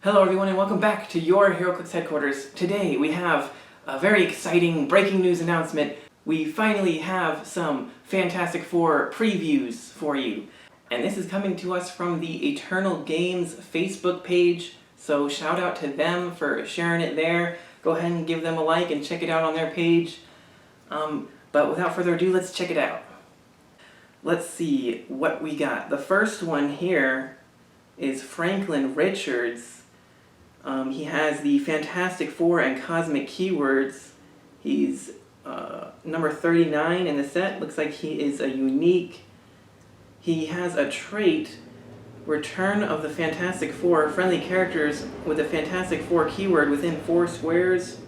Hello everyone and welcome back to your Heroclix headquarters. Today we have a very exciting breaking news announcement. We finally have some Fantastic Four previews for you. And this is coming to us from the Eternal Games Facebook page, so shout out to them for sharing it there. Go ahead and give them a like and check it out on their page. But without further ado, let's check it out. Let's see what we got. The first one here is Franklin Richards. He has the Fantastic Four and Cosmic Keywords. He's number 39 in the set. Looks like he is a unique. He has a trait, Return of the Fantastic Four. Friendly characters with the Fantastic Four keyword within 4 squares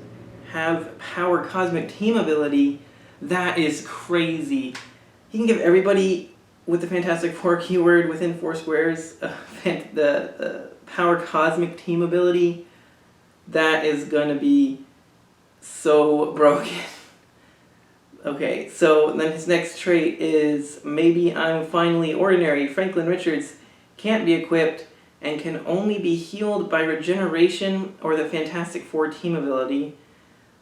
have power cosmic team ability. That is crazy. He can give everybody with the Fantastic Four keyword within 4 squares the power cosmic team ability. That is gonna be so broken. Okay, so then his next trait is Maybe I'm Finally Ordinary. Franklin Richards can't be equipped and can only be healed by regeneration or the Fantastic Four team ability.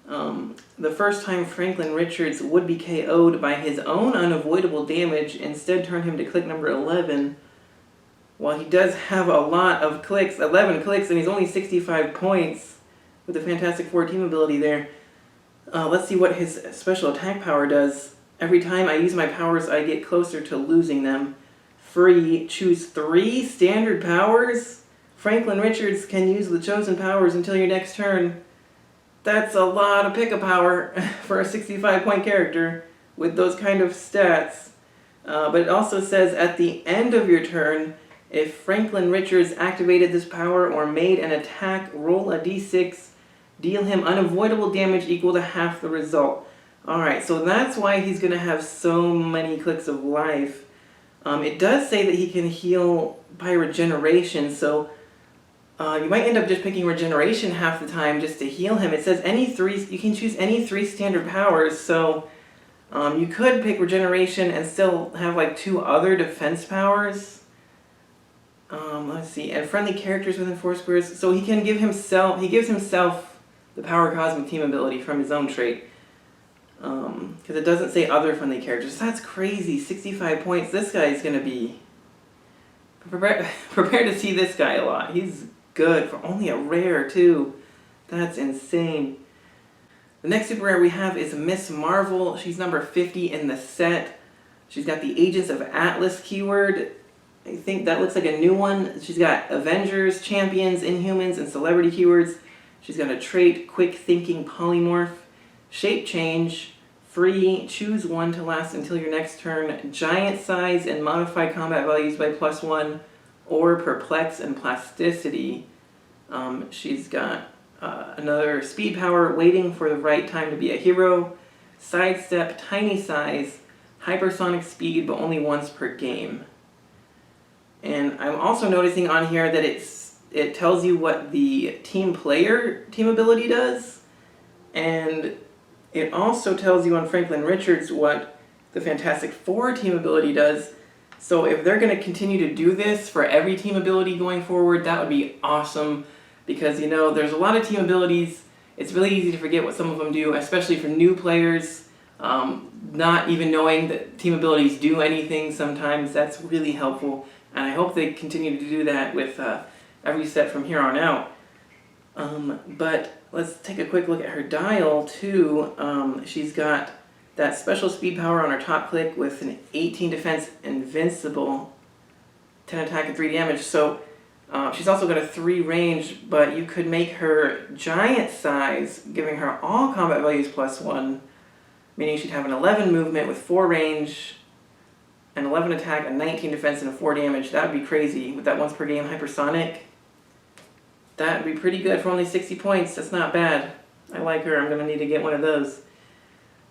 The first time Franklin Richards would be KO'd by his own unavoidable damage instead turn him to click number 11. While he does have a lot of clicks, 11 clicks, and he's only 65 points with the Fantastic Four team ability there. Let's see what his special attack power does. Every time I use my powers, I get closer to losing them. Free, choose 3 standard powers. Franklin Richards can use the chosen powers until your next turn. That's a lot of pick-up power for a 65-point character with those kind of stats. But it also says at the end of your turn, if Franklin Richards activated this power or made an attack, roll a d6, deal him unavoidable damage equal to half the result. Alright, so that's why he's going to have so many clicks of life. It does say that he can heal by regeneration, so you might end up just picking regeneration half the time just to heal him. It says you can choose any 3 standard powers, so you could pick regeneration and still have like 2 other defense powers. Let's see, and friendly characters within 4 squares. So he gives himself the power cosmic team ability from his own trait. Because it doesn't say other friendly characters. That's crazy, 65 points. This guy's going to be... Prepare to see this guy a lot. He's good for only a rare too. That's insane. The next super rare we have is Miss Marvel. She's number 50 in the set. She's got the Agents of Atlas keyword. I think that looks like a new one. She's got Avengers, Champions, Inhumans, and Celebrity keywords. She's got a trait, Quick Thinking Polymorph, Shape Change, Free, choose 1 to last until your next turn, Giant Size and modify combat values by +1, or Perplex and Plasticity. She's got another Speed Power, Waiting for the Right Time to be a Hero, Sidestep, Tiny Size, Hypersonic Speed, but only once per game. And I'm also noticing on here that it tells you what the team ability does, and it also tells you on Franklin Richards what the Fantastic Four team ability does. So if they're going to continue to do this for every team ability going forward, that would be awesome, because there's a lot of team abilities. It's really easy to forget what some of them do, especially for new players. Not even knowing that team abilities do anything sometimes, that's really helpful. And I hope they continue to do that with every set from here on out. But let's take a quick look at her dial too. She's got that special speed power on her top click with an 18 defense invincible, 10 attack and 3 damage. So she's also got a 3 range, but you could make her giant size, giving her all combat values +1, meaning she'd have an 11 movement with 4 range, an 11 attack, a 19 defense, and a 4 damage. That would be crazy with that once per game hypersonic. That would be pretty good for only 60 points. That's not bad. I like her. I'm going to need to get one of those.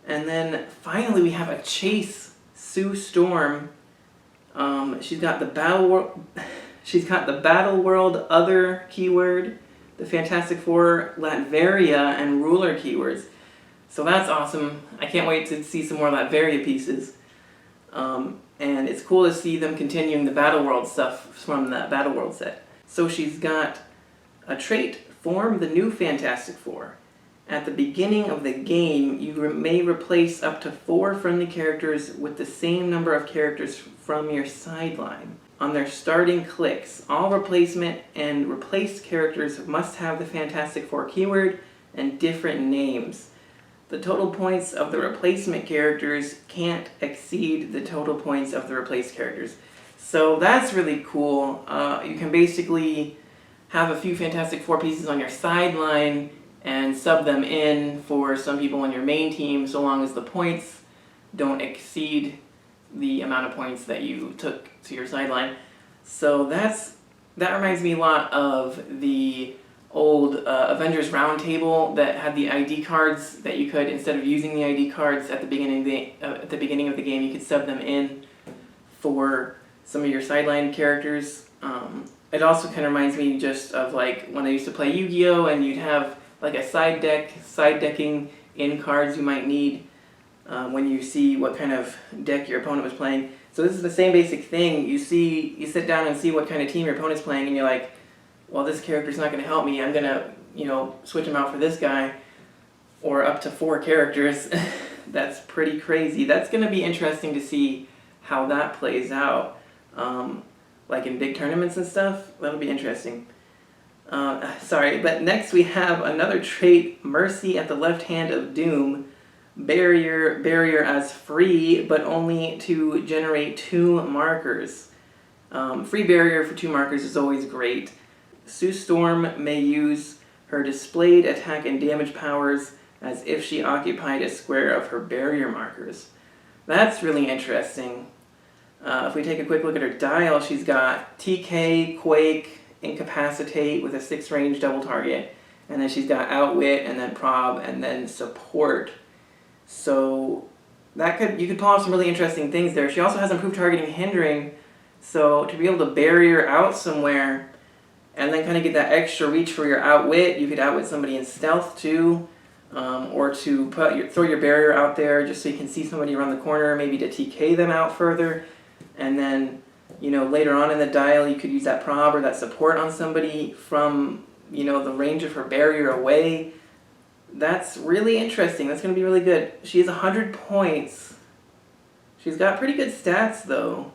And then finally we have a Chase Sue Storm. She's got the Battle World Other keyword, the Fantastic Four Latveria and Ruler keywords. So that's awesome. I can't wait to see some more Latveria pieces. And it's cool to see them continuing the Battle World stuff from that Battle World set. So she's got A trait, form the new Fantastic Four. At the beginning of the game, you may replace up to 4 friendly characters with the same number of characters from your sideline. On their starting clicks, all replacement and replaced characters must have the Fantastic Four keyword and different names. The total points of the replacement characters can't exceed the total points of the replaced characters. So that's really cool. You can basically have a few Fantastic Four pieces on your sideline and sub them in for some people on your main team, so long as the points don't exceed the amount of points that you took to your sideline. So that reminds me a lot of the old Avengers Roundtable that had the ID cards that you could, instead of using the ID cards at the beginning of the game, you could sub them in for some of your sideline characters. It also kind of reminds me just of like when I used to play Yu-Gi-Oh! And you'd have like a side decking in cards you might need when you see what kind of deck your opponent was playing. So this is the same basic thing. You sit down and see what kind of team your opponent's playing, and you're like, well, this character's not going to help me. I'm going to, switch him out for this guy, or up to 4 characters. That's pretty crazy. That's going to be interesting to see how that plays out. Like in big tournaments and stuff, that'll be interesting. But next we have another trait, Mercy at the left hand of Doom. Barrier as free, but only to generate 2 markers. Free barrier for 2 markers is always great. Sue Storm may use her displayed attack and damage powers as if she occupied a square of her barrier markers. That's really interesting. If we take a quick look at her dial, she's got TK, Quake, Incapacitate with a 6 range double target, and then she's got Outwit, and then Prob, and then Support. So you could pull off some really interesting things there. She also has improved targeting and hindering, so to be able to barrier out somewhere and then kind of get that extra reach for your Outwit, you could outwit somebody in stealth too, or to throw your barrier out there just so you can see somebody around the corner, maybe to TK them out further. And then, later on in the dial, you could use that prob or that support on somebody from, the range of her barrier away. That's really interesting. That's going to be really good. She has 100 points. She's got pretty good stats, though.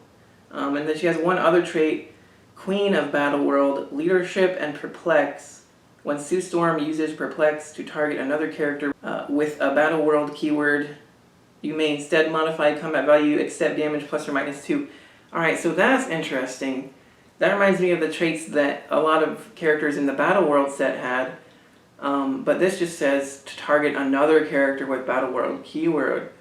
And then she has one other trait, Queen of Battle World, Leadership and Perplex. When Sue Storm uses Perplex to target another character with a Battle World keyword, you may instead modify combat value, accept damage plus or minus 2. Alright, so that's interesting. That reminds me of the traits that a lot of characters in the Battle World set had. But this just says to target another character with Battle World keyword.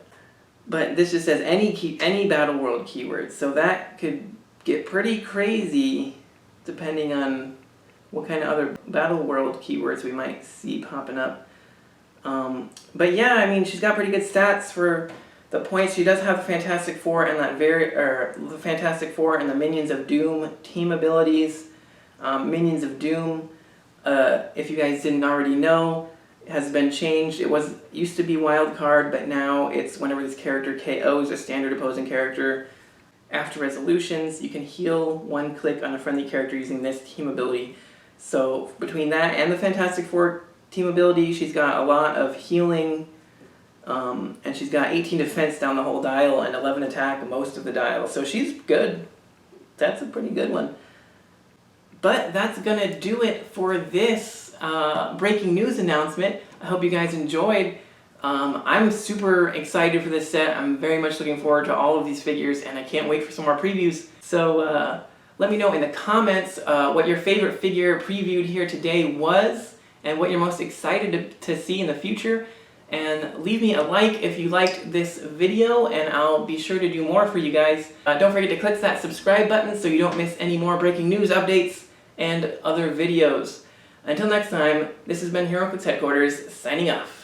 But this just says any Battle World keyword. So that could get pretty crazy depending on what kind of other Battle World keywords we might see popping up. But yeah, she's got pretty good stats for the points. She does have the Fantastic Four and the Fantastic Four and the Minions of Doom team abilities. Minions of Doom, if you guys didn't already know, has been changed. It used to be wild card, but now it's whenever this character KOs a standard opposing character. After resolutions, you can heal 1 click on a friendly character using this team ability. So between that and the Fantastic Four team ability, she's got a lot of healing, and she's got 18 defense down the whole dial and 11 attack most of the dial. So she's good. That's a pretty good one. But that's gonna do it for this breaking news announcement. I hope you guys enjoyed. I'm super excited for this set. I'm very much looking forward to all of these figures, and I can't wait for some more previews. So let me know in the comments what your favorite figure previewed here today was, and what you're most excited to see in the future. And leave me a like if you liked this video, and I'll be sure to do more for you guys. Don't forget to click that subscribe button so you don't miss any more breaking news updates and other videos. Until next time, this has been Heroclix Headquarters, signing off.